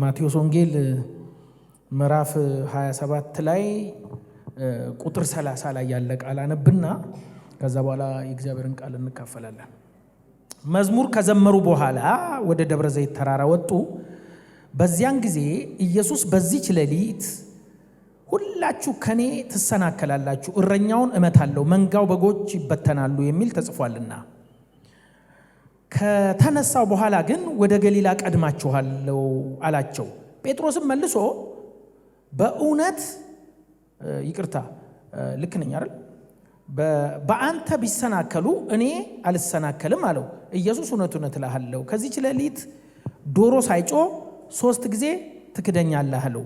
ማቴዎስ ወንጌል ምዕራፍ 27 ላይ ቁጥር 30 ላይ ያለ ቃል አነብና ከዛ በኋላ የእግዚአብሔርን ቃል እንካፈላለን። መዝሙር ከዘመሩ በኋላ ወደ ደብረ ዘይት ተራራ ወጡ። በዚያን ጊዜ ኢየሱስ በዚች ሌሊት ሁላችሁ ከኔ ትሰናከላላችሁ፣ እረኛውን እመታለሁ፣ መንጋው በጎች ይበተናሉ የሚል ተጽፏልና ከተነሳው በኋላ ግን ወደ ገሊላ ቀድማችኋለሁ አላቸው። ጴጥሮስም መልሶ በእውነት ይቅርታ ልክ ነኝ አይደል? በአንተ ቢሰናከሉ እኔ አልሰናከልም አለው። ኢየሱስ እውነት እውነት እልሃለሁ ከዚች ሌሊት ዶሮ ሳይጮህ 3 ጊዜ ትክደኛለህ አለው።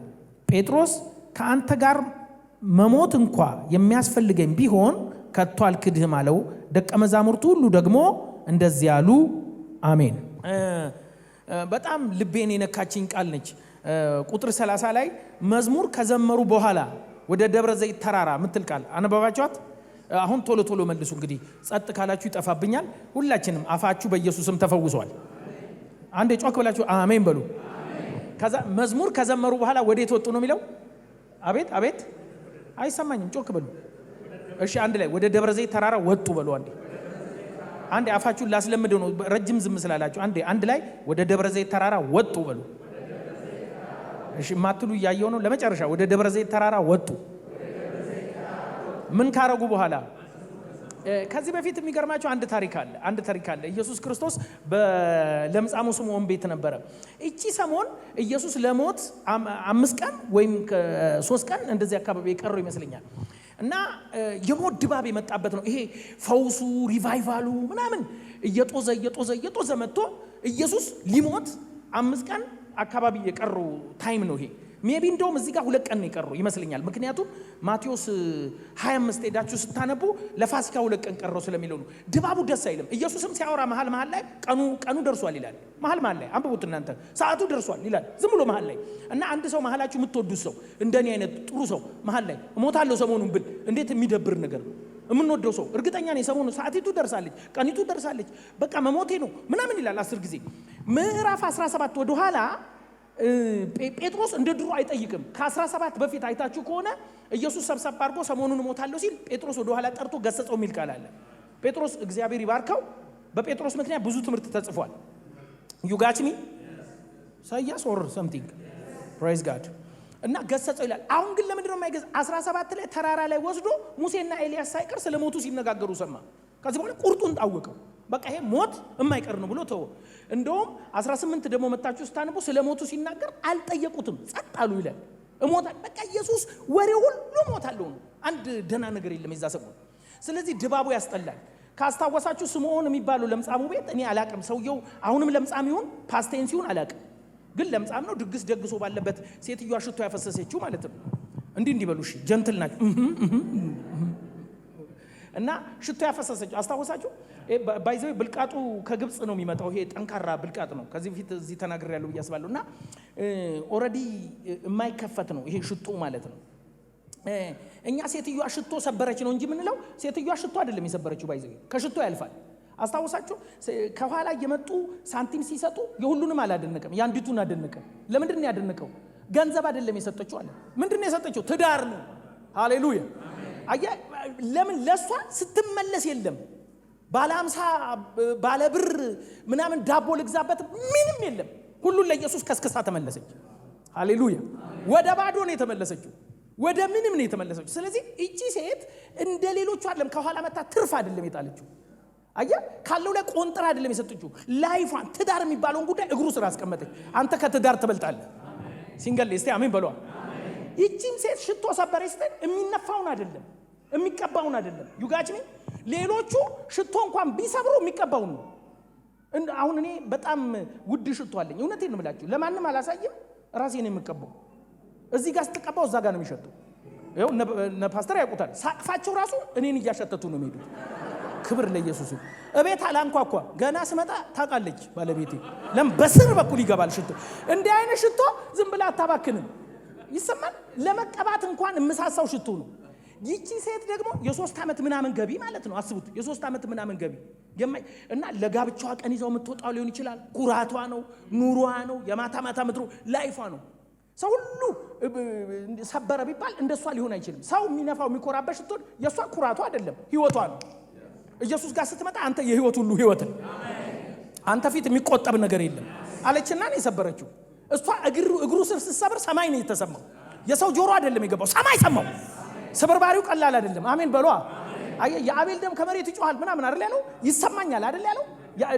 ጴጥሮስ ከአንተ ጋር መሞት እንኳ የሚያስፈልገኝ ቢሆን ከቶ አልክድህም አለው። ደቀ መዛሙርቱ ሁሉ ደግሞ እንደዚህ አሉ። አሜን። በጣም ልቤን የነካችኝ ቃል ነች። ቁጥር 30 ላይ መዝሙር ከዘመሩ በኋላ ወደ ደብረ ዘይት ተራራ ምትል ቃል አነበባችኋት? አሁን ቶሎ ቶሎ መልሱ። እንግዲህ ጸጥ ካላችሁ ይጠፋብኛል። ሁላችንም አፋችሁ በኢየሱስም ተፈውሷል። አንዴ ጮክ ብላችሁ አሜን በሉ። ከዛ መዝሙር ከዘመሩ በኋላ ወዴት ወጡ ነው የሚለው? አቤት አቤት፣ አይሰማኝም። ጮክ በሉ እሺ። አንድ ላይ ወደ ደብረ ዘይት ተራራ ወጡ በሉ። አንዴ አፋችሁን ላስለምደው ነው፣ ረጅም ዝም ስላላችሁ። አንድ ላይ ወደ ደብረ ዘይት ተራራ ወጡ በሉ። እሺ ማትሉ እያየው ነው። ለመጨረሻ ወደ ደብረ ዘይት ተራራ ወጡ። ምን ካረጉ በኋላ? ከዚህ በፊት የሚገርማቸው አንድ ታሪክ አለ። ኢየሱስ ክርስቶስ በለምጻሙ ስምዖን ቤት ነበረ። እቺ ሰሞን ኢየሱስ ለሞት 5 ቀን ወይም 3 ቀን እንደዚህ አካባቢ የቀረው ይመስለኛል። እና የሞት ድባብ የመጣበት ነው። ይሄ ፈውሱ ሪቫይቫሉ ምናምን እየጦዘ መጥቶ ኢየሱስ ሊሞት 5 ቀን አካባቢ የቀረው ታይም ነው ይሄ። ሜቢ እንደውም እዚህ ጋር 2 ቀን ነው የቀረው ይመስለኛል። ምክንያቱም ማቴዎስ 25 ሄዳችሁ ስታነቡ ለፋሲካ 2 ቀን ቀረው ስለሚለው ነው። ድባቡ ደስ አይልም። ኢየሱስም ሲያወራ መሃል ላይ ቀኑ ደርሷል ይላል። መሃል ላይ አንብቡት እናንተ፣ ሰዓቱ ደርሷል ይላል ዝም ብሎ መሃል ላይ። እና አንድ ሰው መሃላችሁ የምትወዱት ሰው እንደኔ አይነት ጥሩ ሰው መሃል ላይ እሞታለሁ ሰሞኑን ብል እንዴት የሚደብር ነገር ነው። የምንወደው ሰው እርግጠኛ ነኝ ሰሞኑን ሰዓቲቱ ደርሳለች፣ ቀኒቱ ደርሳለች፣ በቃ መሞቴ ነው ምናምን ይላል 10 ጊዜ። ምዕራፍ 17 ወደ ኋላ ጴጥሮስ እንደ ድሮ አይጠይቅም። ከ17 በፊት አይታችሁ ከሆነ ኢየሱስ ሰብሰብ አድርጎ ሰሞኑን እሞታለሁ ሲል ጴጥሮስ ወደ ኋላ ጠርቶ ገሰጸው የሚል ቃል አለ። ጴጥሮስ እግዚአብሔር ይባርከው፣ በጴጥሮስ ምክንያት ብዙ ትምህርት ተጽፏል። you got me say yes or something praise god እና ገሰጸው ይላል። አሁን ግን ለምንድን ነው የማይገዝ? 17 ላይ ተራራ ላይ ወስዶ ሙሴና ኤልያስ ሳይቀር ስለሞቱ ሲነጋገሩ ሰማ። ከዚህ በኋላ ቁርጡን ታወቀው። በቃ ይሄ ሞት የማይቀር ነው ብሎ ተወ። እንደውም 18 ደግሞ መጣችሁ ስታነቡ ስለሞቱ ሲናገር አልጠየቁትም፣ ጸጥ አሉ ይላል። እሞታል በቃ ኢየሱስ ወሬው ሁሉ ሞታለሁ ነው። አንድ ደና ነገር የለም የዛ ሰሞን። ስለዚህ ድባቡ ያስጠላል። ካስታወሳችሁ ስምዖን የሚባለው ለምጻሙ ቤት እኔ አላቅም፣ ሰውየው አሁንም ለምጻም ይሁን ፓስቴንስ ይሁን አላቅም፣ ግን ለምጻም ነው። ድግስ ደግሶ ባለበት ሴትዮዋ ሽቶ ያፈሰሰችው ማለት ነው። እንዲህ በሉ እሺ፣ ጀንትል ናቸው እና ሽቶ ያፈሰሰችው አስታወሳችሁ? ባይዘው ብልቃጡ ከግብጽ ነው የሚመጣው። ይሄ ጠንካራ ብልቃጥ ነው። ከዚህ በፊት እዚህ ተናግሬ ያለው ብያስባለሁ። እና ኦሬዲ የማይከፈት ነው ይሄ ሽቶ ማለት ነው። እኛ ሴትዮዋ ሽቶ ሰበረች ነው እንጂ ምንለው፣ ሴትዮዋ ሽቶ አይደለም የሰበረችው። ባይዘው ከሽቶ ያልፋል። አስታወሳችሁ? ከኋላ እየመጡ ሳንቲም ሲሰጡ የሁሉንም አላደነቀም፣ ያንዲቱን አደነቀ። ለምንድን ነው ያደነቀው? ገንዘብ አይደለም የሰጠችው አለ። ምንድን ነው የሰጠችው? ትዳር ነው። ሃሌሉያ። ለምን ለሷ ስትመለስ የለም ባለ 50 ባለ ብር ምናምን ዳቦ ልግዛበት ምንም የለም። ሁሉን ለኢየሱስ ከስከሳ ተመለሰች። ሃሌሉያ። ወደ ባዶ ነው የተመለሰችው፣ ወደ ምንም ነው የተመለሰችው። ስለዚህ እቺ ሴት እንደ ሌሎቹ አይደለም፣ ከኋላ መጣ ትርፍ አይደለም የጣለችው። ካለው ላይ ቆንጥራ አይደለም የሰጠችው። ላይፏን ትዳር የሚባለውን ጉዳይ እግሩ ስራ አስቀመጠች። አንተ ከትዳር ትበልጣለህ። ሲንገል እስቲ አሜን በሏ። እቺም ሴት ሽቶ ሰበረች ስትል የሚነፋውን አይደለም የሚቀባውን አይደለም። ዩጋችሚ ሌሎቹ ሽቶ እንኳን ቢሰብሩ የሚቀባውን ነው። አሁን እኔ በጣም ውድ ሽቶ አለኝ። እውነቴን ነው የምላችሁ፣ ለማንም አላሳይም፣ ራሴ ነው የምቀባው። እዚህ ጋር ስትቀባው እዛ ጋር ነው የሚሸተው። ይኸው እነ ፓስተር ያውቁታል። ሳቅፋቸው ራሱ እኔን እያሸተቱ ነው የሚሄዱት። ክብር ለኢየሱስ። እቤት አላንኳኳ ገና ስመጣ ታውቃለች ባለቤቴ። ለምን በስር በኩል ይገባል ሽቶ። እንዲህ አይነት ሽቶ ዝም ብላ አታባክንም፣ ይሰማል። ለመቀባት እንኳን የምሳሳው ሽቶ ነው። ይቺ ሴት ደግሞ የ3 ዓመት ምናምን ገቢ ማለት ነው። አስቡት የ3 ዓመት ምናምን ገቢ እና ለጋብቻዋ ቀን ይዘው የምትወጣው ሊሆን ይችላል። ኩራቷ ነው፣ ኑሮዋ ነው፣ የማታ ማታ ምድሩ ላይፏ ነው። ሰው ሁሉ ሰበረ ቢባል እንደሷ ሊሆን አይችልም። ሰው የሚነፋው የሚኮራበት ስትሆን የሷ ኩራቷ አይደለም ህይወቷ ነው። ኢየሱስ ጋር ስትመጣ አንተ የህይወት ሁሉ ህይወት ነው፣ አንተ ፊት የሚቆጠብ ነገር የለም አለችና ነው የሰበረችው። እሷ እግሩ ስር ስትሰብር ሰማይ ነው የተሰማው። የሰው ጆሮ አይደለም የገባው፣ ሰማይ ሰማው። ስብርባሪው ቀላል አይደለም። አሜን በሏ። የአቤል ደም ከመሬት ይጮሃል ምናምን አይደል ያለው? ይሰማኛል አይደል ያለው?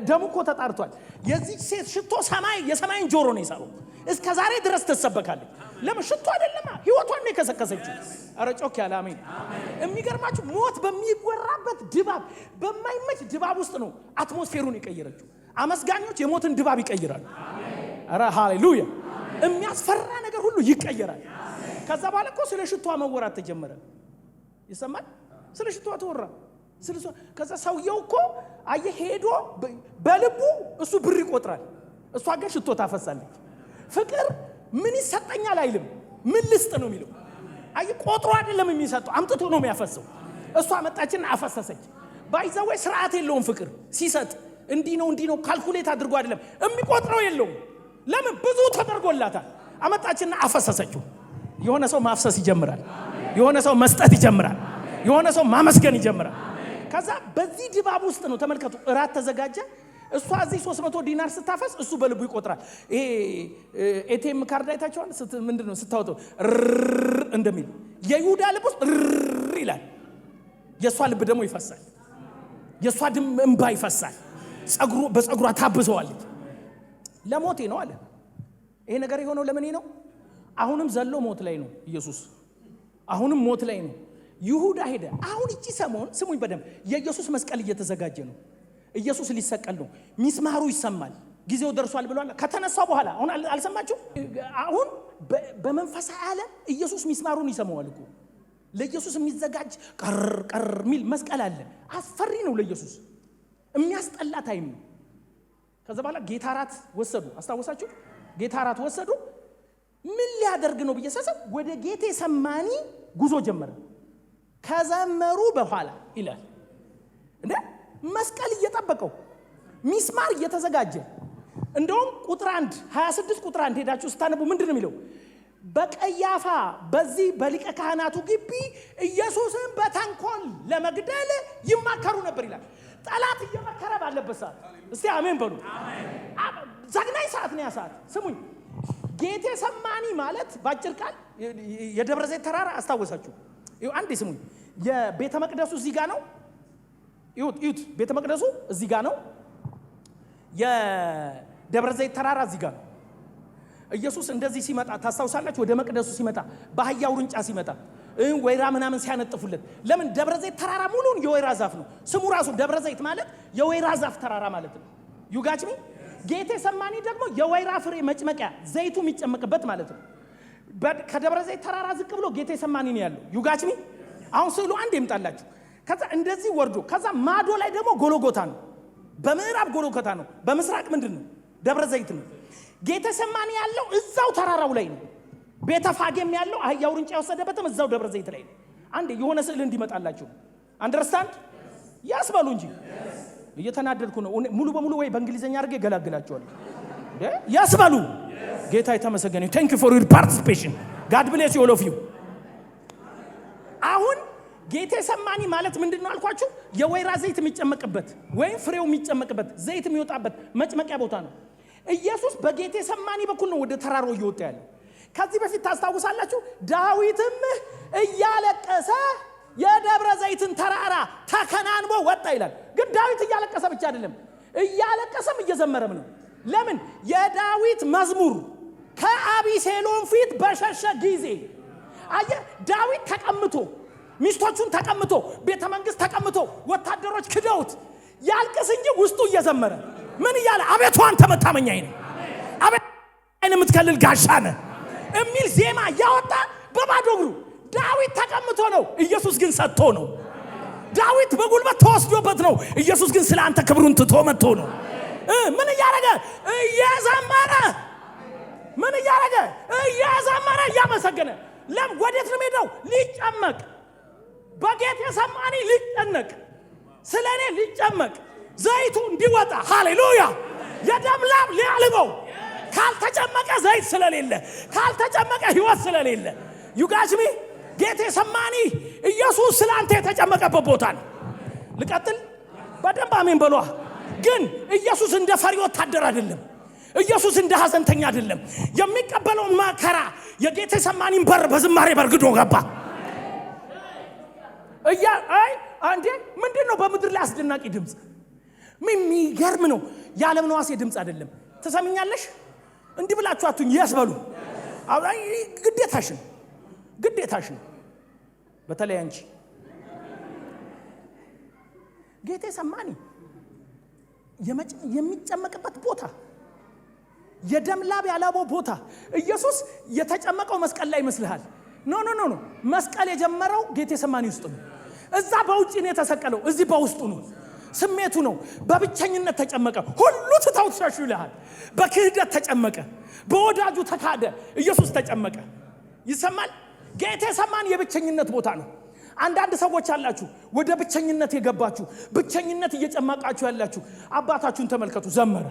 ደሙ እኮ ተጣርቷል። የዚህ ሴት ሽቶ የሰማይን ጆሮ ነው የሳበው። እስከ ዛሬ ድረስ ተሰበካለች። ለምን? ሽቶ አይደለም ህይወቷን ነው የከሰከሰችው። ኧረ ጮክ ያለ አሜን። የሚገርማችሁ ሞት በሚወራበት ድባብ፣ በማይመች ድባብ ውስጥ ነው አትሞስፌሩን የቀየረችው። አመስጋኞች የሞትን ድባብ ይቀይራሉ። ኧረ ሃሌሉያ! የሚያስፈራ ነገር ሁሉ ይቀየራል። ከዛ በኋላ እኮ ስለ ሽቷ መወራት ተጀመረ። ይሰማል? ስለ ሽቷ ተወራ። ከዛ ሰውየው እኮ ሄዶ በልቡ እሱ ብር ይቆጥራል፣ እሷ ግን ሽቶ ታፈሳለች። ፍቅር ምን ይሰጠኛል አይልም፣ ምን ልስጥ ነው የሚለው። ቆጥሮ አይደለም የሚሰጠው፣ አምጥቶ ነው የሚያፈሰው። እሷ መጣችና አፈሰሰች። ባይዘው ስርዓት የለውም ፍቅር ሲሰጥ። እንዲህ ነው ካልኩሌት አድርጎ አይደለም የሚቆጥረው የለውም። ለምን? ብዙ ተደርጎላታል። አመጣችና አፈሰሰችው። የሆነ ሰው ማፍሰስ ይጀምራል። የሆነ ሰው መስጠት ይጀምራል። የሆነ ሰው ማመስገን ይጀምራል። ከዛ በዚህ ድባብ ውስጥ ነው ተመልከቱ። እራት ተዘጋጀ። እሷ እዚህ 300 ዲናር ስታፈስ እሱ በልቡ ይቆጥራል። ይሄ ኤቲኤም ካርድ አይታችኋል? ምንድነው ስታወጣው እንደሚል የይሁዳ ልብ ውስጥ ይላል። የሷ ልብ ደግሞ ይፈሳል። የሷ እንባ ይፈሳል። በፀጉሯ ታብዘዋለች። ለሞቴ ነው አለ። ይሄ ነገር የሆነው ለምን ነው? አሁንም ዘሎ ሞት ላይ ነው ኢየሱስ። አሁንም ሞት ላይ ነው። ይሁዳ ሄደ። አሁን እቺ ሰሞን ስሙኝ በደንብ የኢየሱስ መስቀል እየተዘጋጀ ነው። ኢየሱስ ሊሰቀል ነው። ሚስማሩ ይሰማል። ጊዜው ደርሷል ብሏል። ከተነሳው በኋላ አሁን አልሰማችሁ? አሁን በመንፈሳዊ ዓለም ኢየሱስ ሚስማሩን ይሰማዋል እኮ። ለኢየሱስ የሚዘጋጅ ቀር ሚል መስቀል አለ። አስፈሪ ነው ለኢየሱስ፣ የሚያስጠላ ታይም ነው። ከዛ በኋላ ጌታ እራት ወሰዱ። አስታወሳችሁ? ጌታ እራት ወሰዱ። ምን ሊያደርግ ነው ብዬ ሳስብ ወደ ጌቴ ሰማኒ ጉዞ ጀመረ። ከዘመሩ በኋላ ይላል እንዴ መስቀል እየጠበቀው ሚስማር እየተዘጋጀ። እንደውም ቁጥር 1 26 ቁጥር 1 ሄዳችሁ ስታነቡ ምንድነው የሚለው? በቀያፋ በዚህ በሊቀ ካህናቱ ግቢ ኢየሱስን በተንኮል ለመግደል ይማከሩ ነበር ይላል። ጠላት እየመከረ ባለበት ሰዓት እስቲ አሜን በሉ። ዘግናኝ ሰዓት ነው ያ ሰዓት። ስሙኝ፣ ጌቴ ሰማኒ ማለት ባጭር ቃል የደብረ ዘይት ተራራ አስታወሳችሁ? ይኸው አንዴ ስሙኝ። የቤተ መቅደሱ እዚህ ጋር ነው። ይሁት ቤተ መቅደሱ እዚህ ጋር ነው። የደብረ ዘይት ተራራ እዚህ ጋር ነው። ኢየሱስ እንደዚህ ሲመጣ ታስታውሳላችሁ? ወደ መቅደሱ ሲመጣ በአህያው ርንጫ ሲመጣ ወይራ ምናምን ሲያነጥፉለት። ለምን? ደብረ ዘይት ተራራ ሙሉን የወይራ ዛፍ ነው። ስሙ ራሱ ደብረ ዘይት ማለት የወይራ ዛፍ ተራራ ማለት ነው። ዩጋችሚ ጌቴ ሰማኒ ደግሞ የወይራ ፍሬ መጭመቂያ ዘይቱ የሚጨመቅበት ማለት ነው። ከደብረ ዘይት ተራራ ዝቅ ብሎ ጌቴ ሰማኒ ነው ያለው። ዩጋችሚ አሁን ስዕሉ አንድ ይምጣላችሁ። ከዛ እንደዚህ ወርዶ ከዛ ማዶ ላይ ደግሞ ጎልጎታ ነው። በምዕራብ ጎልጎታ ነው። በምስራቅ ምንድነው? ደብረ ዘይት ነው። ጌቴ ሰማኒ ያለው እዛው ተራራው ላይ ነው። ቤተፋጌም ያለው አህያው ርንጫ የወሰደበትም እዛው ደብረ ዘይት ላይ ነው። አንዴ የሆነ ስዕል እንዲመጣላችሁ አንደርስታንድ ያስበሉ እንጂ እየተናደድኩ ነው። ሙሉ በሙሉ ወይ በእንግሊዘኛ አድርጌ ገላግላችኋለሁ። ያስበሉ። ጌታ የተመሰገነ ይሁን። Thank you for your participation. God bless you all of you. አሁን ጌቴ ሰማኒ ማለት ምንድነው አልኳችሁ? የወይራ ዘይት የሚጨመቅበት ወይ ፍሬው የሚጨመቅበት ዘይት የሚወጣበት መጭመቂያ ቦታ ነው። ኢየሱስ በጌቴ ሰማኒ በኩል ነው ወደ ተራራው እየወጣ ያለው። ከዚህ በፊት ታስታውሳላችሁ? ዳዊትም እያለቀሰ የደብረ ዘይትን ተራራ ተከናንቦ ወጣ ይላል። ግን ዳዊት እያለቀሰ ብቻ አይደለም፣ እያለቀሰም እየዘመረም ነው። ለምን? የዳዊት መዝሙር ከአቢሴሎም ፊት በሸሸ ጊዜ አየ ዳዊት ተቀምጦ ሚስቶቹን ተቀምጦ ቤተ መንግስት ተቀምጦ ወታደሮች ክደውት ያልቅስ እንጂ ውስጡ እየዘመረ ምን እያለ አቤቱ አንተ መታመኛዬ ነህ፣ አቤቱ አይን የምትከልል ጋሻ ነህ የሚል ዜማ ያወጣ በባዶ እግሩ። ዳዊት ተቀምጦ ነው፣ ኢየሱስ ግን ሰጥቶ ነው። ዳዊት በጉልበት ተወስዶበት ነው፣ ኢየሱስ ግን ስለ አንተ ክብሩን ትቶ መጥቶ ነው። ምን እያረገ? እየዘመረ። ምን እያረገ? እየዘመረ እያመሰገነ። ወዴት ነው ሄደው? ሊጨመቅ። በጌቴሰማኒ ሊጨነቅ ስለኔ ሊጨመቅ ዘይቱ እንዲወጣ ሃሌሉያ የደም ላብ ሊያልበው ካልተጨመቀ ዘይት ስለሌለ ካልተጨመቀ ህይወት ስለሌለ ዩጋዝሚ ጌቴሰማኒ ኢየሱስ ስላንተ የተጨመቀበት ቦታ ነው። ልቀጥል በደንብ አሜን በሏ። ግን ኢየሱስ እንደ ፈሪ ወታደር አይደለም። ኢየሱስ እንደ ሐዘንተኛ አይደለም። የሚቀበለው መከራ የጌቴሰማኒን በር በዝማሬ በርግዶ ገባ። አይ አንዴ ምንድነው በመድር ላይ አስደናቂ ድምጽ የሚገርም ነው። የዓለም ነዋሴ ድምጽ አይደለም። ተሰምኛለሽ እንዲህ ብላችሁ አቱኝ ያስበሉ አብራይ ግዴታሽ ነው። በተለይ አንቺ ጌቴሰማኒ የሚጨመቅበት ቦታ የደም ላብ ያላበው ቦታ ኢየሱስ የተጨመቀው መስቀል ላይ ይመስልሃል? ኖ መስቀል የጀመረው ጌቴሰማኒ ውስጥ ነው። እዛ በውጪ ነው የተሰቀለው፣ እዚህ በውስጡ ነው። ስሜቱ ነው። በብቸኝነት ተጨመቀ። ሁሉ ትተውት ሸሹ ይልሃል። በክህደት ተጨመቀ። በወዳጁ ተካደ። ኢየሱስ ተጨመቀ። ይሰማል። ጌቴሰማኒ የብቸኝነት ቦታ ነው። አንዳንድ ሰዎች አላችሁ ወደ ብቸኝነት የገባችሁ ብቸኝነት እየጨመቃችሁ ያላችሁ አባታችሁን ተመልከቱ። ዘመረ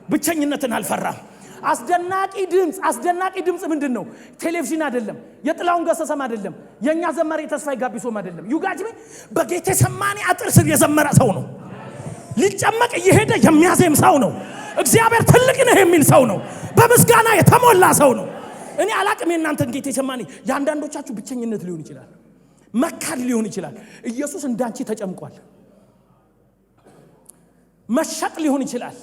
ብቸኝነትን አልፈራም። አስደናቂ ድምጽ ምንድነው? ቴሌቪዥን አይደለም፣ የጥላውን ገሰሰም አይደለም፣ የኛ ዘማሪ ተስፋይ ጋቢሶም አይደለም። ዩጋጅ በጌቴሰማኒ አጥር ስር የዘመረ ሰው ነው። ሊጨመቅ እየሄደ የሚያዜም ሰው ነው። እግዚአብሔር ትልቅ ነው የሚል ሰው ነው። በምስጋና የተሞላ ሰው ነው። እኔ አላቅም የእናንተን ጌቴሰማኒ። ያንዳንዶቻችሁ ብቸኝነት ሊሆን ይችላል፣ መካድ ሊሆን ይችላል። ኢየሱስ እንዳንቺ ተጨምቋል። መሸጥ ሊሆን ይችላል።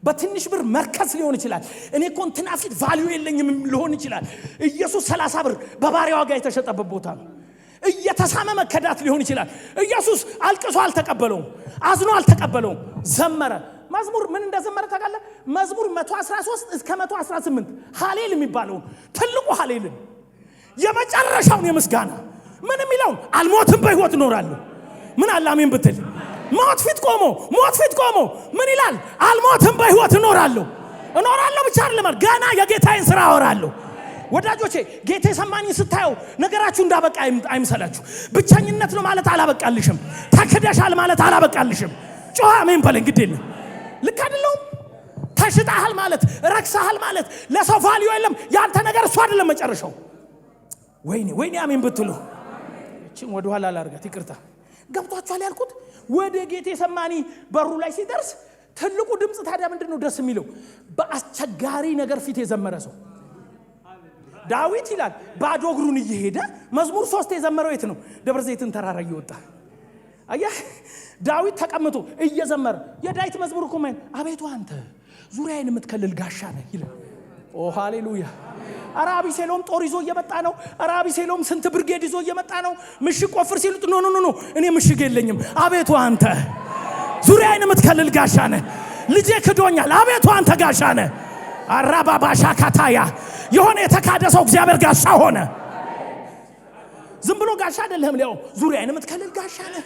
በትንሽ ብር መርከስ ሊሆን ይችላል። እኔ እንትና ፊት ቫልዩ የለኝም ሊሆን ይችላል። ኢየሱስ 30 ብር በባሪያ ዋጋ የተሸጠበት ቦታ ነው። እየተሳመ መከዳት ሊሆን ይችላል። ኢየሱስ አልቅሶ አልተቀበለውም፣ አዝኖ አልተቀበለውም። ዘመረ። መዝሙር ምን እንደዘመረ ታውቃለህ? መዝሙር 113 እስከ 118 ሃሌል የሚባለው ትልቁ ሃሌልን የመጨረሻውን የምስጋና ምን የሚለው አልሞትም በህይወት እኖራለሁ። ምን አለ አሜን ብትል ሞት ፊት ቆሞ ምን ይላል? አልሞትም በህይወት እኖራለሁ ብቻ አይደለም ገና የጌታዬን ሥራ አወራለሁ። ወዳጆቼ ጌቴሰማኒ ስታዩ ነገራችሁ እንዳበቃ አይምሰላችሁ። ብቸኝነት ነው ማለት አላበቃልሽም። ተክደሻል ማለት አላበቃልሽም። ጮህ አሜን በል። እንግዲህ ልክ አይደለም። ተሽጣሃል ማለት ረክሰሃል ማለት ለሰው ቫልዩ የለም። ያንተ ነገር እሱ አይደለም መጨረሻው። ወይኔ አሜን ብትሉ እቺን ወደ ኋላ ላርጋት ይቅርታ። ገብቷችኋል ያልኩት? ወደ ጌቴሰማኒ በሩ ላይ ሲደርስ ትልቁ ድምጽ ታዲያ ምንድነው ደስ የሚለው? በአስቸጋሪ ነገር ፊት የዘመረ ሰው ዳዊት ይላል። ባዶ እግሩን እየሄደ መዝሙር 3 የዘመረው የት ነው? ደብረ ዘይትን ተራራ እየወጣ አያህ። ዳዊት ተቀምጦ እየዘመረ የዳዊት መዝሙር እኮ ማለት አቤቱ አንተ ዙሪያዬን የምትከልል ጋሻ ነህ ይላል። ኦ ሃሌሉያ። አራቢሴሎም ጦር ይዞ እየመጣ ነው። አራቢሴሎም ስንት ብርጌድ ይዞ እየመጣ ነው። ምሽግ ቆፍር ሲሉት ኖ እኔ ምሽግ የለኝም። አቤቱ አንተ ዙሪያዬን የምትከልል ጋሻ ነህ። ልጄ ክዶኛል። አቤቱ አንተ ጋሻ ነህ። አራባባሻ ካታያ የሆነ የተካደ ሰው እግዚአብሔር ጋሻ ሆነ። ዝም ብሎ ጋሻ አይደለም። ሊያው ዙሪያዬን የምትከልል ጋሻ ነህ።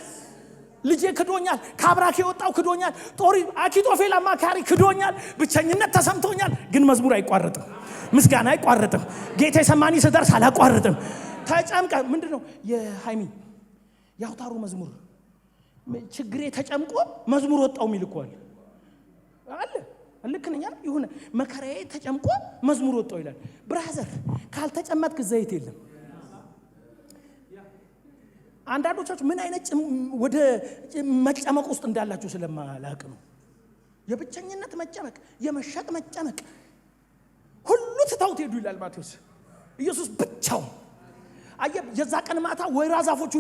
ልጄ ክዶኛል። ካብራክ የወጣው ክዶኛል። ጦር አኪጦፌል አማካሪ ክዶኛል። ብቸኝነት ተሰምቶኛል። ግን መዝሙር አይቋረጥም፣ ምስጋና አይቋረጥም። ጌቴሰማኒ ስደርስ አላቋረጥም። ተጨምቀ ምንድነው የሃይሚ ያውታሩ መዝሙር ችግሬ ተጨምቆ መዝሙር ወጣው ሚልኳል አለ። ልክነኛ ይሁን መከራዬ ተጨምቆ መዝሙር ወጣው ይላል። ብራዘር ካልተጨመጥክ ዘይት የለም። አንዳንዶቻችሁ ምን አይነት ወደ መጨመቅ ውስጥ እንዳላችሁ ስለማላቅ ነው። የብቸኝነት መጨመቅ፣ የመሸጥ መጨመቅ ሁሉ ትተውት ሄዱ ይላል ማቴዎስ። ኢየሱስ ብቻው አየብ የዛ ቀን ማታ ወይራ ዛፎቹ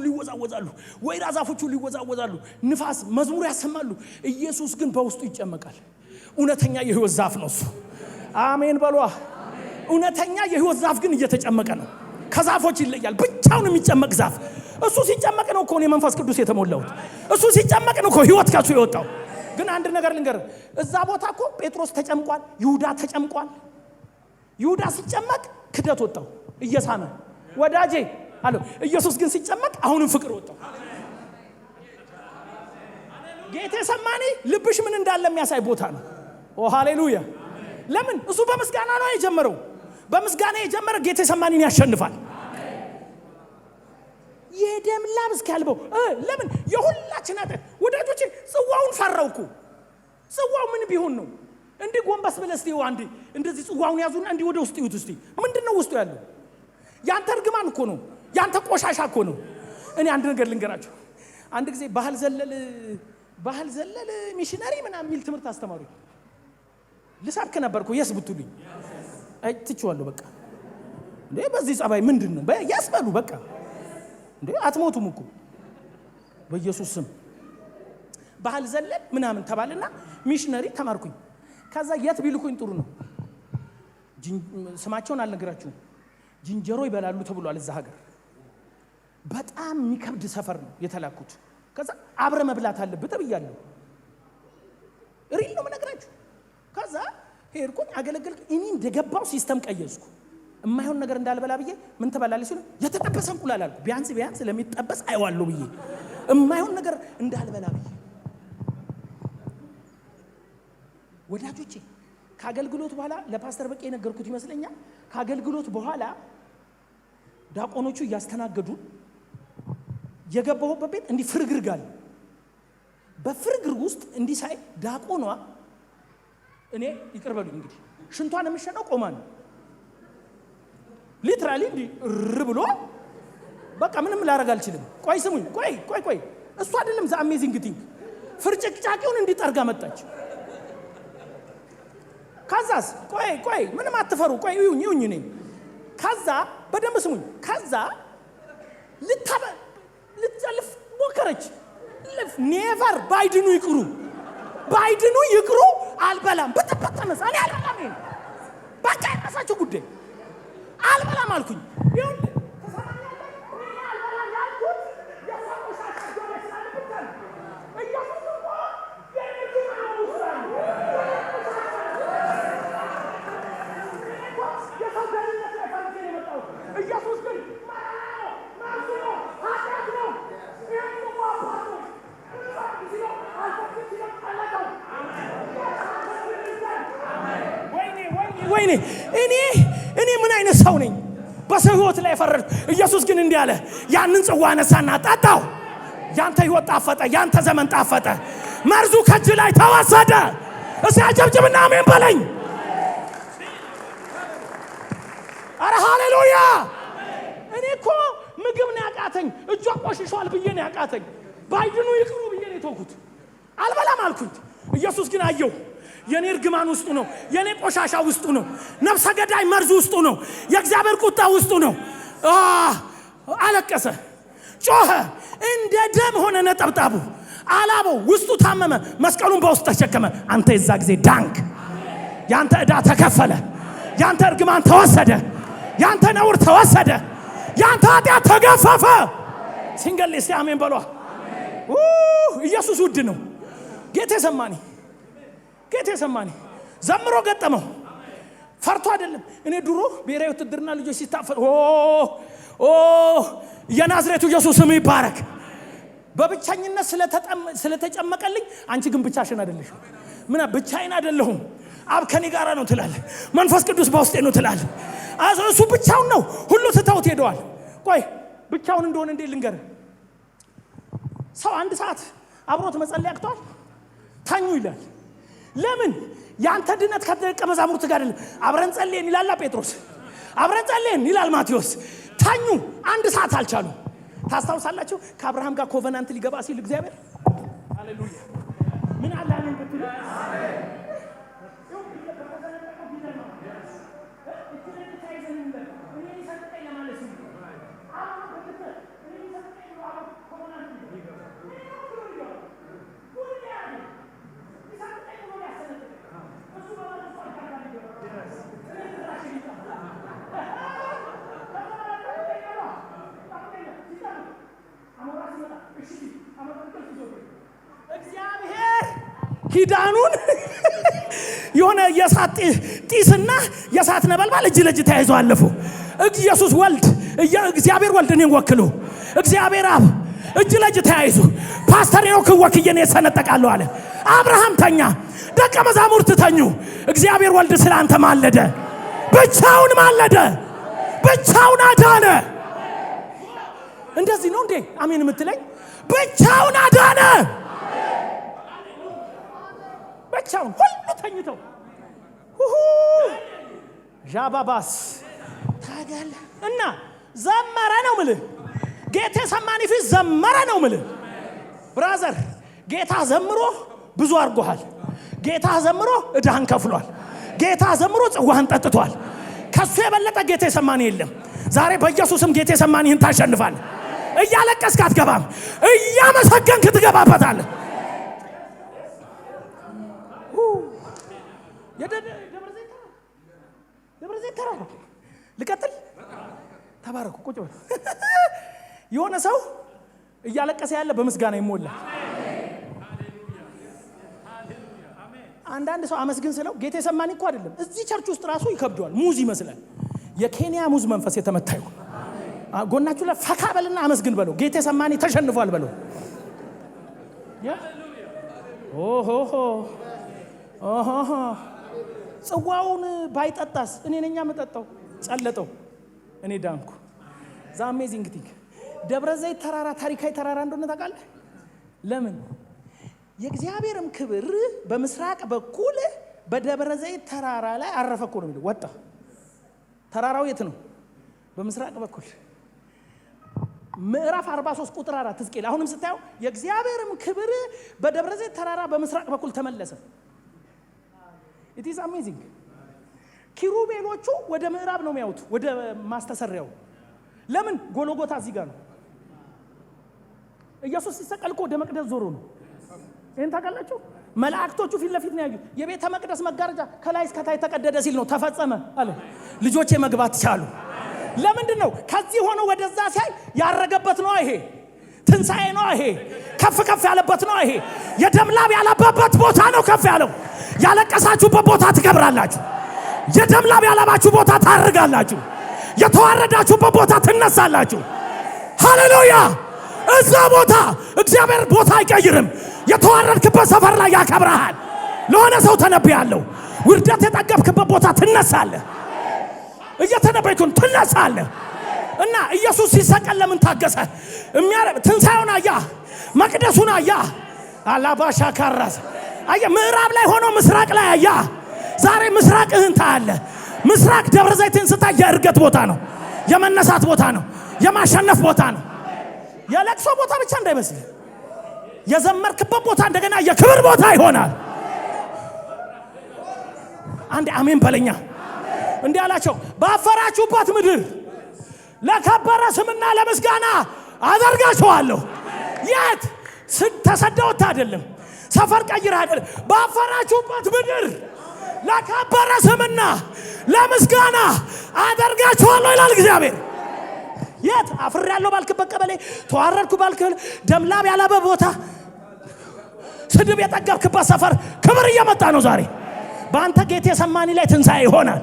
ሊወዛወዛሉ፣ ንፋስ መዝሙር ያሰማሉ። ኢየሱስ ግን በውስጡ ይጨመቃል። እውነተኛ የሕይወት ዛፍ ነው እሱ። አሜን በሏ። እውነተኛ የሕይወት ዛፍ ግን እየተጨመቀ ነው። ከዛፎች ይለያል። ብቻውን የሚጨመቅ ዛፍ እሱ ሲጨመቅ ነው እኮ ነው መንፈስ ቅዱስ የተሞላው። እሱ ሲጨመቅ ነው እኮ ሕይወት ከሱ የወጣው። ግን አንድ ነገር ልንገር፣ እዛ ቦታ እኮ ጴጥሮስ ተጨምቋል፣ ይሁዳ ተጨምቋል። ይሁዳ ሲጨመቅ ክደት ወጣው እየሳመ ወዳጄ አለው። ኢየሱስ ግን ሲጨመቅ አሁንም ፍቅር ወጣው። ጌቴሰማኒ ልብሽ ምን እንዳለ የሚያሳይ ቦታ ነው። ኦ ሃሌሉያ። ለምን? እሱ በምስጋና ነው የጀመረው። በምስጋና የጀመረ ጌቴሰማኒን ያሸንፋል። የደም ላብ እስኪያልበው ለምን የሁላችን አጠ ወዳጆቼ ጽዋውን ፈራውኩ ጽዋው ምን ቢሆን ነው እንዴ ጎንበስ ብለህ እስቲ አንዴ እንደዚህ ጽዋውን ያዙና እንዴ ወደ ውስጥ ይውት እስቲ ምንድነው ውስጡ ያለው ያንተ እርግማን እኮ ነው ያንተ ቆሻሻ እኮ ነው እኔ አንድ ነገር ልንገራችሁ አንድ ጊዜ ባህል ዘለል ሚሽነሪ ምናምን ሚል ትምህርት አስተማሩ ልሳብከ ነበርኩ ያስብቱልኝ አይ ትችዋለሁ በቃ እንዴ በዚህ ጸባይ ምንድነው ያስበሉ በቃ እንዴ አትሞቱም እኮ በኢየሱስ ስም ባህል ዘለል ምናምን ተባለና ሚሽነሪ ተማርኩኝ ከዛ የት ቢልኩኝ ጥሩ ነው ስማቸውን አልነግራችሁም ጅንጀሮ ይበላሉ ተብሏል እዛ ሀገር በጣም የሚከብድ ሰፈር ነው የተላኩት ከዛ አብረ መብላት አለበት ተብያለሁ ሪል ነው መነግራችሁ ከዛ ሄድኩኝ አገለግል እኔ እንደገባው ሲስተም ቀየስኩ የማይሆን ነገር እንዳልበላ ብዬ ምን ተባላለሽ ሲሉ የተጠበሰ እንቁላል አልኩ ቢያንስ ለሚጠበስ አይዋለሁ ብዬ የማይሆን ነገር እንዳልበላ ብዬ ወዳጆቼ ካገልግሎት በኋላ ለፓስተር በቄ ነገርኩት ይመስለኛል ካገልግሎት በኋላ ዳቆኖቹ ያስተናገዱ የገባሁበት ቤት እንዲ ፍርግርጋል በፍርግርግ ውስጥ እንዲ ሳይ ዳቆኗ እኔ ይቅርበሉ እንግዲህ ሽንቷን የምሸነው ቆማ ነው ሊትራሊ እንዲ ብሎ በቃ ምንም ላረግ አልችልም ቆይ ስሙኝ ቆይ እሱ አይደለም ዛ አሜዚንግ ቲንግ ፍርጭቅጫቂውን እንዲጠርጋ መጣች ካዛስ ቆይ ምንም አትፈሩ ቆይ ይሁኝ ነኝ ካዛ በደም ስሙኝ ካዛ ልትጨልፍ ሞከረች ኔቨር ባይድኑ ይቅሩ አልበላም በተፈጠነስ እኔ አልበላም ነኝ በቃ ያሳችሁ ጉዳይ አልበላም አልኩኝ ይሁን እኔ ምን አይነት ሰው ነኝ በሰው ህይወት ላይ ፈረድኩ ኢየሱስ ግን እንዲህ አለ ያንን ጽዋ ነሳና ጠጣው ያንተ ህይወት ጣፈጠ ያንተ ዘመን ጣፈጠ መርዙ ከእጅ ላይ ተወሰደ እስቲ አጨብጭብና አሜን በለኝ አረ ሃሌሉያ እኔ እኮ ምግብ ነው ያቃተኝ እጇ ቆሽሿል ብዬ ነው ያቃተኝ ባይድኑ ይቅሩ ብዬ ነው ተውኩት አልበላም አልኩኝ ኢየሱስ ግን አየው የኔ እርግማን ውስጡ ነው የኔ ቆሻሻ ውስጡ ነው ነፍሰ ገዳይ መርዙ ውስጡ ነው የእግዚአብሔር ቁጣ ውስጡ ነው አለቀሰ ጮኸ እንደ ደም ሆነ ነጠብጣቡ አላበው ውስጡ ታመመ መስቀሉን በውስጥ ተሸከመ አንተ የዛ ጊዜ ዳንክ ያንተ ዕዳ ተከፈለ ያንተ እርግማን ተወሰደ ያንተ ነውር ተወሰደ ያንተ ኃጢአት ተገፈፈ ሲንገል እስቲ አሜን በሏ ኢየሱስ ውድ ነው ጌታ ሰማኒ ዘምሮ ገጠመው ፈርቶ አይደለም እኔ ድሮ ብሔራዊ ውትድርና ልጆች ሲታፈር የናዝሬቱ ኢየሱስ ስም ይባረክ በብቻኝነት ስለተጨመቀልኝ አንቺ ግን ብቻሽን አይደለሽ ምን ብቻዬን አይደለሁም አብ ከኔ ጋር ነው ትላለህ መንፈስ ቅዱስ በውስጤ ነው ትላለህ እሱ ብቻውን ነው ሁሉ ትተውት ሄደዋል ቆይ ብቻውን እንደሆነ እንዴ ልንገር ሰው አንድ ሰዓት አብሮት መጸለይ ያቅቷል ታኙ ይላል ለምን ያንተ ድነት ከደቀ መዛሙርት ጋር አይደለም አብረን ጸልየን ይላል ጴጥሮስ አብረን ጸልየን ይላል ማቴዎስ ታኙ አንድ ሰዓት አልቻሉ ታስታውሳላችሁ ከአብርሃም ጋር ኮቨናንት ሊገባ ሲል እግዚአብሔር ሃሌሉያ ምን አለ አሜን ብትሉ አሜን ኪዳኑን የሆነ የሳት ጢስና የሳት ነበልባል እጅ ለእጅ ተያይዘው አለፉ ኢየሱስ ወልድ እግዚአብሔር ወልድ እኔን ወክሎ እግዚአብሔር አብ እጅ ለእጅ ተያይዙ ፓስተር ሄኖክ ወክየኔ ሰነጠቃለሁ አለ አብርሃም ተኛ ደቀ መዛሙርት ተኙ እግዚአብሔር ወልድ ስላንተ ማለደ ብቻውን አዳነ እንደዚህ ነው እንዴ አሜን የምትለኝ? ብቻውን አዳነ። ብቻውን ሁሉ ተኝተው ዣባባስ ታጋለ እና ዘመረ ነው ምልህ። ጌቴሰማኒ ፊት ዘመረ ነው ምልህ። ብራዘር ጌታ ዘምሮ ብዙ አድርጎሃል። ጌታ ዘምሮ እዳህን ከፍሏል። ጌታ ዘምሮ ጽዋህን ጠጥቷል። ከሱ የበለጠ ጌቴሰማኒ የለም። ዛሬ በኢየሱስም ጌቴሰማኒህን ታሸንፋለህ። እያለቀስክ አትገባም፣ እያመሰገንክ ትገባበታለህ። ደብረ ዘይት ተራራ ልቀጥል። ተባረኩ። ቁጭ በል። የሆነ ሰው እያለቀሰ ያለ በምስጋና ይሞላል። አንዳንድ ሰው አመስግን ስለው ጌቴሰማኒ እኮ አይደለም። እዚህ ቸርች ውስጥ ራሱ ይከብደዋል። ሙዝ ይመስላል። የኬንያ ሙዝ መንፈስ የተመታ ይሁን። ጎናችሁ ላይ ፈካ በልና አመስግን በለው። ጌቴሰማኒ ተሸንፏል በለው። ኦሆ ጽዋውን ባይጠጣስ እኔ ነኛ መጠጣው። ጸለጠው፣ እኔ ዳንኩ። ዛ አሜዚንግ ቲንግ። ደብረ ዘይት ተራራ ታሪካዊ ተራራ እንደሆነ ታውቃለህ? ለምን? የእግዚአብሔርም ክብር በምስራቅ በኩል በደብረ ዘይት ተራራ ላይ አረፈ እኮ ነው የሚለው። ወጣ። ተራራው የት ነው? በምስራቅ በኩል ምዕራፍ 43 ቁጥር 4 ሕዝቅኤል። አሁንም ስታየው የእግዚአብሔርም ክብር በደብረ ዘይት ተራራ በምስራቅ በኩል ተመለሰ። it is amazing። ኪሩቤሎቹ ወደ ምዕራብ ነው የሚያዩት፣ ወደ ማስተሰሪያው። ለምን? ጎልጎታ እዚህ ጋር ነው። ኢየሱስ ሲሰቀል እኮ ወደ መቅደስ ዞሮ ነው። ይሄን ታውቃላችሁ? መላእክቶቹ ፊት ለፊት ነው ያዩት። የቤተ መቅደስ መጋረጃ ከላይ እስከ ታች ተቀደደ ሲል ነው ተፈጸመ አለ። ልጆቼ መግባት ቻሉ። ለምንድን ነው? ከዚህ ሆኖ ወደዛ ሲያይ ያረገበት ነው ይሄ። ትንሣኤ ነው ይሄ። ከፍ ከፍ ያለበት ነው ይሄ። የደም ላብ ያለበት ቦታ ነው ከፍ ያለው። ያለቀሳችሁበት ቦታ ትከብራላችሁ። የደም ላብ ያለባችሁ ቦታ ታርጋላችሁ። የተዋረዳችሁበት ቦታ ትነሳላችሁ። ሃሌሉያ! እዛ ቦታ እግዚአብሔር ቦታ አይቀይርም። የተዋረድክበት ሰፈር ላይ ያከብራሃል። ለሆነ ሰው ተነብያለሁ። ውርደት የጠገብክበት ቦታ ትነሳለህ። እየተነበይኩን ትነሳለህ። እና ኢየሱስ ሲሰቀል ለምን ታገሰ? ትንሣኤውን አያ፣ መቅደሱን አያ። አላባሻ ካራስ አያ። ምዕራብ ላይ ሆኖ ምስራቅ ላይ አያ። ዛሬ ምስራቅህን ታያለህ። ምስራቅ ደብረ ዘይትን ስታይ የእርገት ቦታ ነው፣ የመነሳት ቦታ ነው፣ የማሸነፍ ቦታ ነው። የለቅሶ ቦታ ብቻ እንዳይመስል፣ የዘመርክበት ቦታ እንደገና የክብር ቦታ ይሆናል። አንድ አሜን በለኛ። እንዲህ አላቸው፣ ባፈራችሁበት ምድር ለከበረ ስምና ለምስጋና አደርጋችኋለሁ። የት? ተሰደውት አይደለም፣ ሰፈር ቀይር አይደለም። ባፈራችሁበት ምድር ለከበረ ስምና ለምስጋና አደርጋችኋለሁ ይላል እግዚአብሔር። የት? አፍሬያለሁ ባልክበት ቀበሌ፣ ተዋረድኩ ባልክል ደምላብ ያለበት ቦታ፣ ስድብ የጠገብክበት ሰፈር ክብር እየመጣ ነው ዛሬ። በአንተ ጌቴሰማኒ ላይ ትንሣኤ ይሆናል።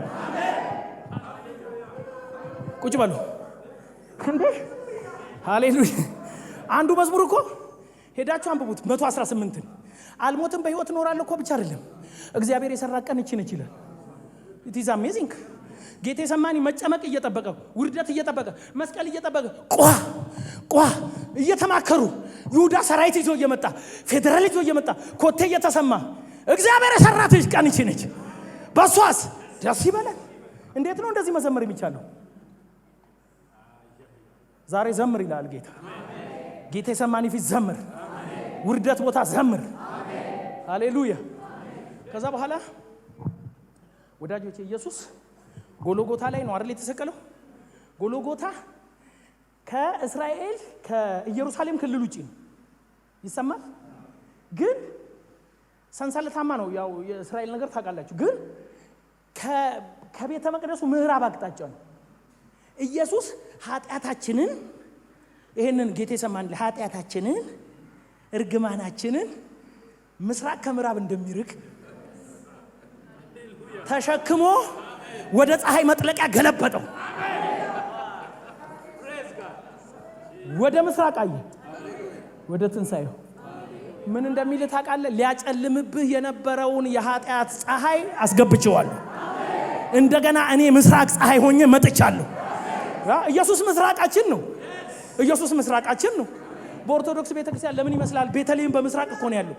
ቁጭ በሉ እንዴ! ሃሌሉያ! አንዱ መዝሙር እኮ ሄዳችሁ አንብቡት። 118 አልሞትም በህይወት እኖራለሁ እኮ ብቻ አይደለም፣ እግዚአብሔር የሰራ ቀን እቺ ነች ይላል። it is amazing። ጌቴሰማኒ መጨመቅ እየጠበቀ፣ ውርደት እየጠበቀ፣ መስቀል እየጠበቀ፣ ቋ እየተማከሩ ይሁዳ ሰራዊት ይዞ እየመጣ፣ ፌደራል ይዞ እየመጣ፣ ኮቴ እየተሰማ እግዚአብሔር የሰራት ቀን እቺ ነች። በሷስ ደስ ይበላል። እንዴት ነው እንደዚህ መዘመር የሚቻለው? ዛሬ ዘምር ይላል ጌታ። ጌቴሰማኒ ፊት ዘምር፣ ውርደት ቦታ ዘምር። ሃሌሉያ! ከዛ በኋላ ወዳጆቼ ኢየሱስ ጎልጎታ ላይ ነው አይደል የተሰቀለው? ጎልጎታ ከእስራኤል ከኢየሩሳሌም ክልል ውጪ ነው። ይሰማል? ግን ሰንሰለታማ ነው። ያው የእስራኤል ነገር ታውቃላችሁ። ግን ከቤተ መቅደሱ ምዕራብ አቅጣጫ ነው። ኢየሱስ ኃጢአታችንን ይሄንን ጌቴሰማኒ ኃጢአታችንን እርግማናችንን ምስራቅ ከምዕራብ እንደሚርቅ ተሸክሞ ወደ ፀሐይ መጥለቂያ ገለበጠው። ወደ ምስራቅ አየ፣ ወደ ትንሣኤው። ምን እንደሚል ታውቃለህ? ሊያጨልምብህ የነበረውን የኃጢአት ፀሐይ አስገብቼዋለሁ። እንደገና እኔ ምስራቅ ፀሐይ ሆኜ መጥቻለሁ። ኢየሱስ ምስራቃችን ነው። ኢየሱስ ምስራቃችን ነው። በኦርቶዶክስ ቤተክርስቲያን ለምን ይመስላል ቤተልሔም በምስራቅ እኮ ነው ያለው።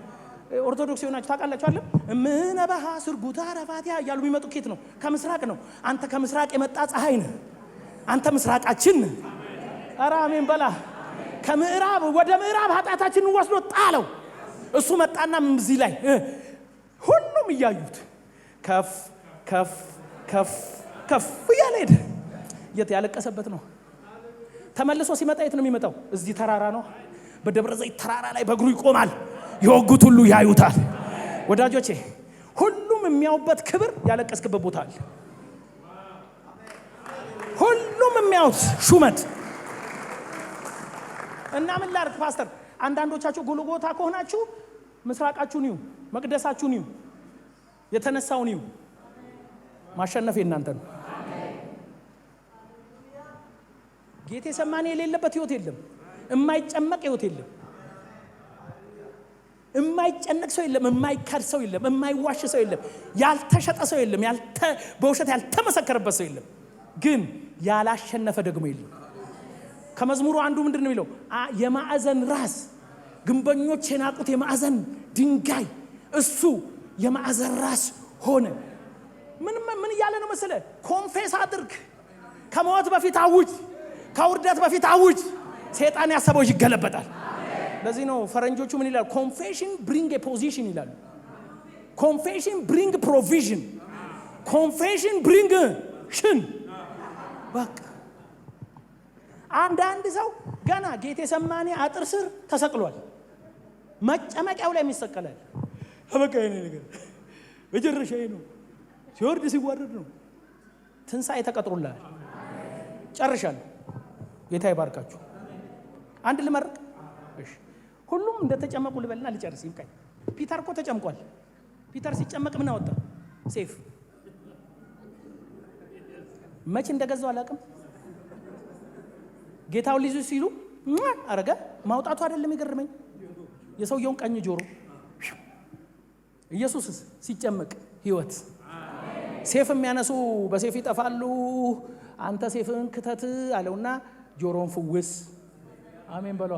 ኦርቶዶክስ የሆናችሁ ታውቃላችሁ አይደል? ምነበሃ ስርጉታ ረፋቲያ እያሉ የሚመጡ ኬት ነው? ከምስራቅ ነው። አንተ ከምስራቅ የመጣ ፀሐይ ነህ። አንተ ምስራቃችን ነህ። ኧረ አሜን በላ። ከምዕራብ ወደ ምዕራብ ኃጢአታችንን ወስዶ ጣለው። እሱ መጣና እዚህ ላይ ሁሉም እያዩት ከፍ ከፍ ከፍ ከፍ እያለ ሄደ። የት ያለቀሰበት ነው። ተመልሶ ሲመጣ የት ነው የሚመጣው? እዚህ ተራራ ነው። በደብረ ዘይት ተራራ ላይ በእግሩ ይቆማል። የወጉት ሁሉ ያዩታል። ወዳጆቼ ሁሉም የሚያዩበት ክብር ያለቀስክበት ቦታ አለ። ሁሉም የሚያዩት ሹመት እና ምን ላድርግ ፓስተር? አንዳንዶቻችሁ ጎልጎታ ከሆናችሁ ምስራቃችሁን ይዩ፣ መቅደሳችሁን ይዩ፣ የተነሳውን ይዩ። ማሸነፍ የእናንተ ነው። ጌቴሰማኒ የሌለበት ህይወት የለም። የማይጨመቅ ህይወት የለም። የማይጨነቅ ሰው የለም። የማይካድ ሰው የለም። የማይዋሽ ሰው የለም። ያልተሸጠ ሰው የለም። በውሸት ያልተመሰከረበት ሰው የለም። ግን ያላሸነፈ ደግሞ የለም። ከመዝሙሩ አንዱ ምንድነው የሚለው? የማዕዘን ራስ ግንበኞች የናቁት የማዕዘን ድንጋይ እሱ የማዕዘን ራስ ሆነ። ምን እያለ ነው መሰለ? ኮንፌስ አድርግ። ከሞት በፊት አውጅ፣ ከውርደት በፊት አውጅ። ሰይጣን ያሰበው ይገለበጣል። ለዚህ ነው ፈረንጆቹ ምን ይላል? ኮንፌሽን ብሪንግ ኤ ፖዚሽን ይላሉ። ኮንፌሽን ብሪንግ ፕሮቪዥን፣ ኮንፌሽን ብሪንግ ሽን። በቃ አንዳንድ ሰው ገና ጌቴሰማኒ አጥር ስር ተሰቅሏል። መጨመቂያው ላይ የሚሰቀላል። በቃ የኔ ነገር መጨረሻዬ ነው፣ ሲወርድ ሲዋረድ ነው። ትንሣኤ ተቀጥሮላል። ጨርሻለሁ። ጌታ ይባርካችሁ። አንድ ልመርቅ። እሺ ሁሉም እንደተጨመቁ ልበልና ልጨርስ ይብቃኝ። ፒተር እኮ ተጨምቋል። ፒተር ሲጨመቅ ምን አወጣ? ሴፍ። መቼ እንደገዛው አላውቅም። ጌታው ሊይዙ ሲሉ አረጋ ማውጣቱ አይደለም ይገርመኝ፣ የሰውየውን ቀኝ ጆሮ። ኢየሱስስ ሲጨመቅ ህይወት። ሴፍ የሚያነሱ በሴፍ ይጠፋሉ፣ አንተ ሴፍን ክተት አለውና ጆሮን ፍውስ። አሜን በሏ።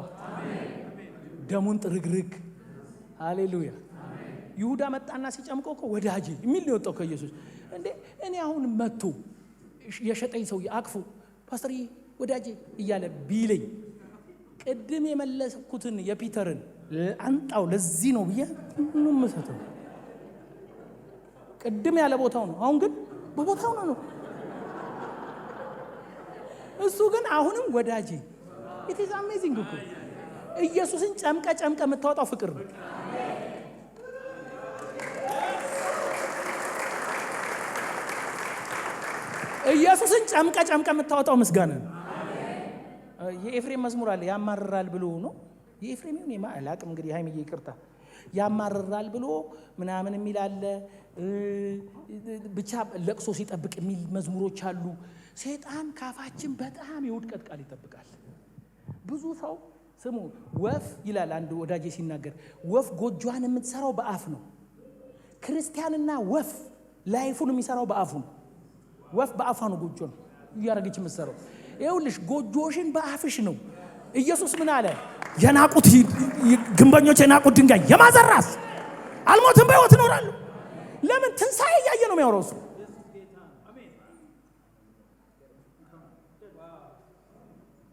ደሙን ጥርግርግ። ሃሌሉያ። ይሁዳ መጣና ሲጨምቀው እኮ ወዳጄ የሚል ነው የወጣው ከኢየሱስ። እንዴ እኔ አሁን መጥቶ የሸጠኝ ሰው አቅፎ ፓስተር ወዳጄ እያለ ቢለኝ ቅድም የመለስኩትን የፒተርን አንጣው ለዚህ ነው ብዬ ምንም መሰተው። ቅድም ያለ ቦታው ነው፣ አሁን ግን በቦታው ነው። እሱ ግን አሁንም ወዳጄ። it is amazing እኮ ኢየሱስን ጨምቀ የምታወጣው ፍቅር ነው። ኢየሱስን ጨምቀ የምታወጣው ምስጋና ነው። የኤፍሬም መዝሙር አለ ያማርራል ብሎ ነው። የኤፍሬም ይሁን የማላቅም እንግዲህ ሃይምዬ ይቅርታ። ያማርራል ብሎ ምናምን የሚል አለ። ብቻ ለቅሶ ሲጠብቅ የሚል መዝሙሮች አሉ። ሰይጣን ካፋችን በጣም የውድቀት ቃል ይጠብቃል። ብዙ ሰው ስሙ ወፍ ይላል አንድ ወዳጄ ሲናገር፣ ወፍ ጎጆዋን የምትሰራው በአፍ ነው። ክርስቲያንና ወፍ ላይፉን የሚሰራው በአፉ ነው። ወፍ በአፏ ነው ጎጆን እያረገች የምትሰራው። ይኸውልሽ ጎጆሽን በአፍሽ ነው። ኢየሱስ ምን አለ? የናቁት ግንበኞች የናቁት ድንጋይ የማዕዘን ራስ አልሞትም በሕይወት እኖራለሁ። ለምን? ትንሣኤ እያየ ነው የሚያወራው እሱ።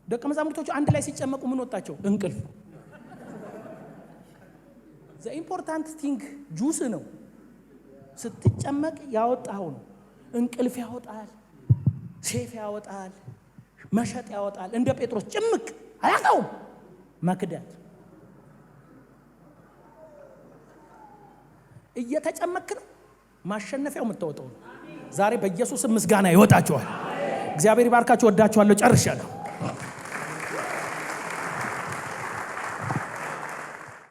ደቀ መዛሙርቶቹ አንድ ላይ ሲጨመቁ ምን ወጣቸው? እንቅልፍ። ዘ ኢምፖርታንት ቲንግ ጁስ ነው። ስትጨመቅ ያወጣው ነው። እንቅልፍ ያወጣል፣ ሴፍ ያወጣል፣ መሸጥ ያወጣል። እንደ ጴጥሮስ ጭምቅ አያውቀውም። መክዳት እየተጨመክ ነው። ማሸነፊያው የምታወጣው ነው። ዛሬ በኢየሱስ ምስጋና ይወጣቸዋል። እግዚአብሔር ይባርካችሁ። ወዳችኋለሁ። ጨርሻለሁ።